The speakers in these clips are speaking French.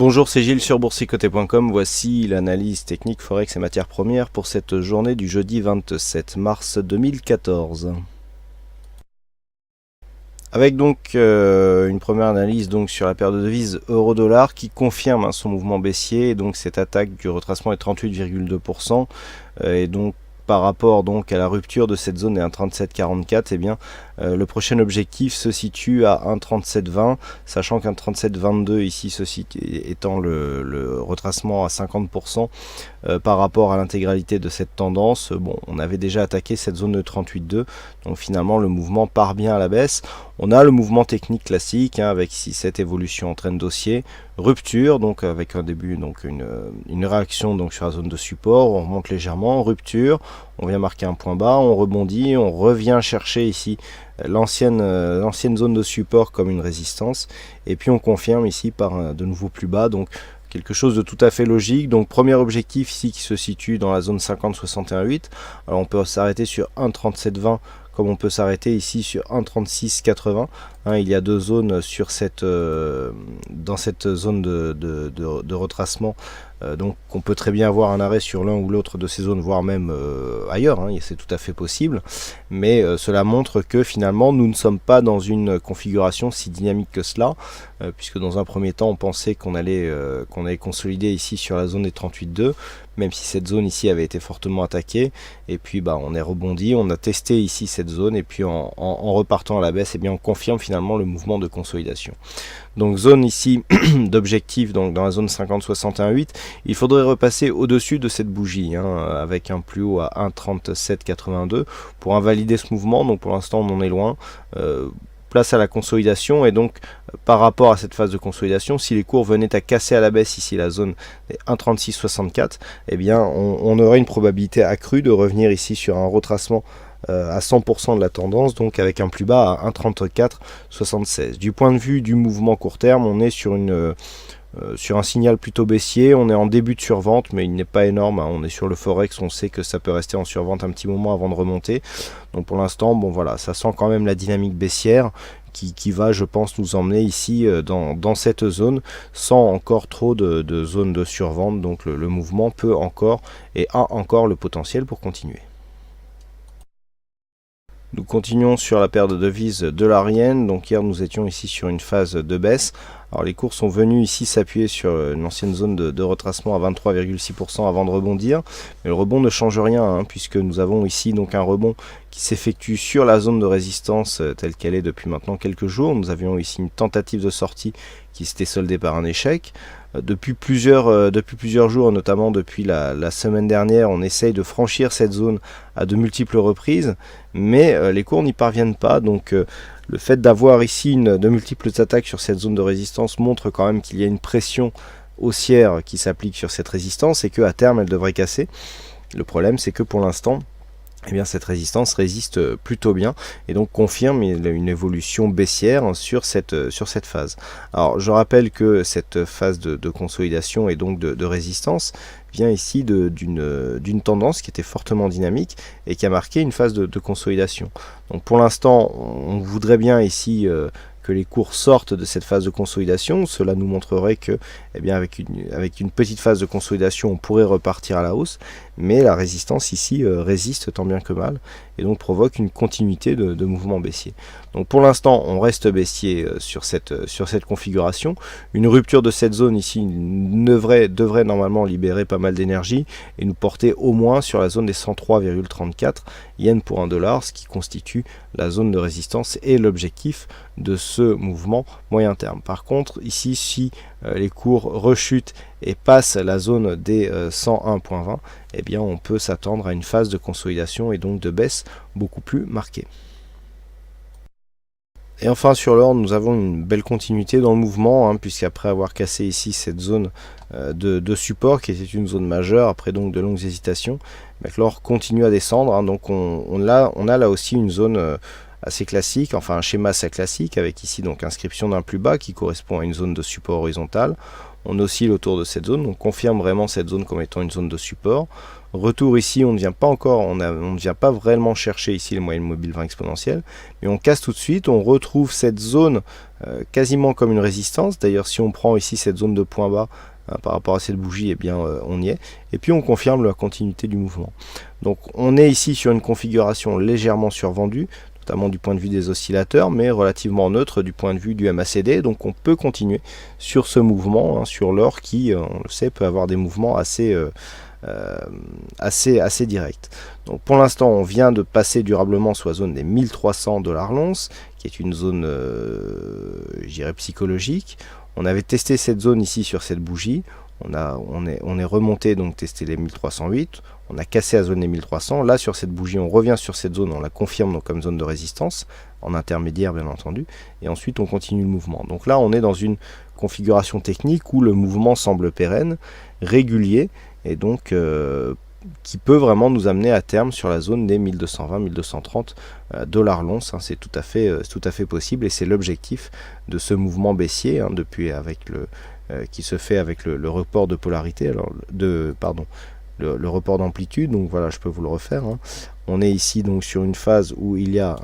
Bonjour, c'est Gilles sur boursicoté.com. Voici l'analyse technique Forex et matières premières pour cette journée du jeudi 27 mars 2014. Avec donc une première analyse donc sur la paire de devises euro-dollar qui confirme son mouvement baissier et donc cette attaque du retracement est 38,2% et donc par rapport donc à la rupture de cette zone et 1,3744, eh bien le prochain objectif se situe à 1,3720, sachant qu'un 1,3722 ici étant le retracement à 50% par rapport à l'intégralité de cette tendance. Bon, on avait déjà attaqué cette zone de 38,2, donc finalement le mouvement part bien à la baisse. On a le mouvement technique classique avec ici cette évolution en trend haussier, rupture donc avec un début, donc une réaction donc sur la zone de support, on remonte légèrement, rupture, on vient marquer un point bas, on rebondit, on revient chercher ici l'ancienne zone de support comme une résistance et puis on confirme ici par de nouveau plus bas, donc quelque chose de tout à fait logique. Donc premier objectif ici qui se situe dans la zone 50-61,8. Alors on peut s'arrêter sur 1,3720 comme on peut s'arrêter ici sur 1,3680. Il y a deux zones sur dans cette zone de retracement. Donc on peut très bien avoir un arrêt sur l'un ou l'autre de ces zones, voire même ailleurs, c'est tout à fait possible. Mais cela montre que finalement nous ne sommes pas dans une configuration si dynamique que cela, puisque dans un premier temps on pensait qu'on allait consolider ici sur la zone des 38,2, même si cette zone ici avait été fortement attaquée, et puis on est rebondi, on a testé ici cette zone, et puis en repartant à la baisse, on confirme finalement le mouvement de consolidation. Donc zone ici d'objectif, donc dans la zone 50-61,8, il faudrait repasser au-dessus de cette bougie, avec un plus haut à 1,3782 pour invalider ce mouvement. Donc pour l'instant on en est loin. Place à la consolidation, et donc par rapport à cette phase de consolidation, si les cours venaient à casser à la baisse ici la zone des 1,3664, on aurait une probabilité accrue de revenir ici sur un retracement à 100% de la tendance, donc avec un plus bas à 1,3476. Du point de vue du mouvement court terme, on est sur un signal plutôt baissier, on est en début de survente, mais il n'est pas énorme, on est sur le Forex, on sait que ça peut rester en survente un petit moment avant de remonter. Donc pour l'instant, voilà, ça sent quand même la dynamique baissière qui va, je pense, nous emmener ici dans cette zone, sans encore trop de zones de survente. Donc le mouvement peut encore et a encore le potentiel pour continuer. Nous continuons sur la paire de devises dollar-yen. Donc hier nous étions ici sur une phase de baisse. Alors les cours sont venus ici s'appuyer sur une ancienne zone de retracement à 23,6% avant de rebondir. Mais le rebond ne change rien, puisque nous avons ici donc un rebond qui s'effectue sur la zone de résistance telle qu'elle est depuis maintenant quelques jours. Nous avions ici une tentative de sortie qui s'était soldée par un échec. Depuis plusieurs jours, notamment depuis la semaine dernière, on essaye de franchir cette zone à de multiples reprises, mais les cours n'y parviennent pas. Donc le fait d'avoir ici de multiples attaques sur cette zone de résistance montre quand même qu'il y a une pression haussière qui s'applique sur cette résistance et qu'à terme elle devrait casser. Le problème, c'est que pour l'instant, cette résistance résiste plutôt bien et donc confirme une évolution baissière sur cette phase. Alors je rappelle que cette phase de consolidation et donc de résistance vient ici d'une tendance qui était fortement dynamique et qui a marqué une phase de consolidation. Donc pour l'instant on voudrait bien ici que les cours sortent de cette phase de consolidation. Cela nous montrerait que avec une petite phase de consolidation on pourrait repartir à la hausse, mais la résistance ici résiste tant bien que mal et donc provoque une continuité de mouvement baissier. Donc pour l'instant on reste baissier sur cette configuration. Une rupture de cette zone ici devrait normalement libérer pas mal d'énergie et nous porter au moins sur la zone des 103,34 yens pour un dollar, ce qui constitue la zone de résistance et l'objectif de ce mouvement moyen terme. Par contre ici, si les cours rechutent et passent la zone des 101,20, on peut s'attendre à une phase de consolidation et donc de baisse beaucoup plus marquée. Et enfin sur l'or, nous avons une belle continuité dans le mouvement, puisqu'après avoir cassé ici cette zone de support qui était une zone majeure, après donc de longues hésitations, l'or continue à descendre, donc on a là aussi une zone assez classique, enfin un schéma assez classique, avec ici donc inscription d'un plus bas qui correspond à une zone de support horizontale. On oscille autour de cette zone, on confirme vraiment cette zone comme étant une zone de support. Retour ici, on ne vient pas encore, on ne vient pas vraiment chercher ici les moyennes mobiles 20 exponentielles, mais on casse tout de suite, on retrouve cette zone quasiment comme une résistance. D'ailleurs, si on prend ici cette zone de point bas par rapport à cette bougie, eh bien on y est. Et puis on confirme la continuité du mouvement. Donc on est ici sur une configuration légèrement survendue, notamment du point de vue des oscillateurs, mais relativement neutre du point de vue du MACD. Donc on peut continuer sur ce mouvement, sur l'or qui, on le sait, peut avoir des mouvements assez direct. Donc pour l'instant, on vient de passer durablement sous la zone des 1300 $ l'once, qui est une zone, je dirais, psychologique. On avait testé cette zone ici sur cette bougie. On est remonté, donc tester les 1308. On a cassé la zone des 1300. Là, sur cette bougie, on revient sur cette zone, on la confirme donc comme zone de résistance, en intermédiaire bien entendu. Et ensuite, on continue le mouvement. Donc là, on est dans une configuration technique où le mouvement semble pérenne, régulier, et donc qui peut vraiment nous amener à terme sur la zone des 1220-1230 $ l'once. C'est tout à fait possible, et c'est l'objectif de ce mouvement baissier depuis qui se fait avec le report de polarité, le report d'amplitude. Donc voilà, je peux vous le refaire. On est ici donc sur une phase où il y a,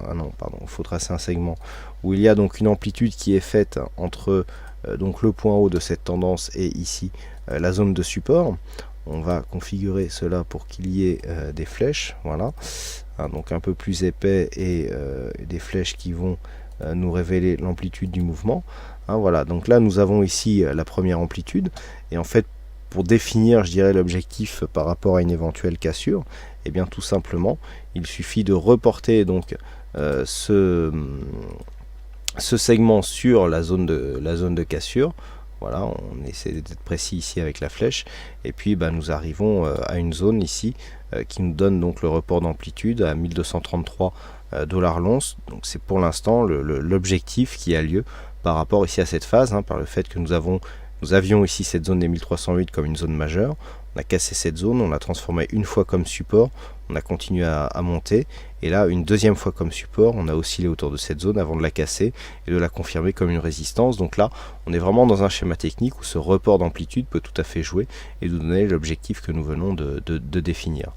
il faut tracer un segment, où il y a donc une amplitude qui est faite entre donc le point haut de cette tendance et ici la zone de support. On va configurer cela pour qu'il y ait des flèches, voilà, donc un peu plus épais, et des flèches qui vont nous révéler l'amplitude du mouvement. Voilà, donc là nous avons ici la première amplitude, et en fait pour définir, je dirais, l'objectif par rapport à une éventuelle cassure, et bien tout simplement il suffit de reporter donc ce segment sur la zone de cassure. Voilà, on essaie d'être précis ici avec la flèche, et puis nous arrivons à une zone ici qui nous donne donc le report d'amplitude à 1233 $ l'once. Donc c'est pour l'instant l'objectif qui a lieu par rapport ici à cette phase, par le fait que nous avions ici cette zone des 1308 comme une zone majeure. On a cassé cette zone, on l'a transformée une fois comme support, on a continué à monter, et là une deuxième fois comme support, on a oscillé autour de cette zone avant de la casser et de la confirmer comme une résistance. Donc là on est vraiment dans un schéma technique où ce report d'amplitude peut tout à fait jouer et nous donner l'objectif que nous venons de définir.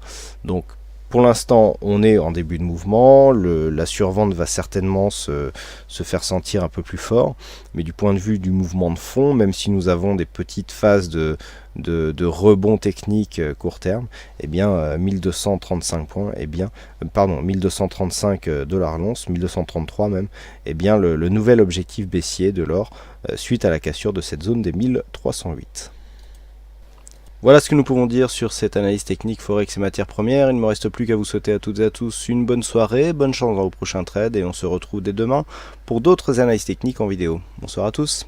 Donc pour l'instant, on est en début de mouvement, la survente va certainement se faire sentir un peu plus fort, mais du point de vue du mouvement de fond, même si nous avons des petites phases de rebond technique court terme, eh bien 1235 points, 1235 $ l'once, 1233 même, eh bien le nouvel objectif baissier de l'or suite à la cassure de cette zone des 1308. Voilà ce que nous pouvons dire sur cette analyse technique Forex et matières premières. Il ne me reste plus qu'à vous souhaiter à toutes et à tous une bonne soirée, bonne chance dans vos prochains trades, et on se retrouve dès demain pour d'autres analyses techniques en vidéo. Bonsoir à tous.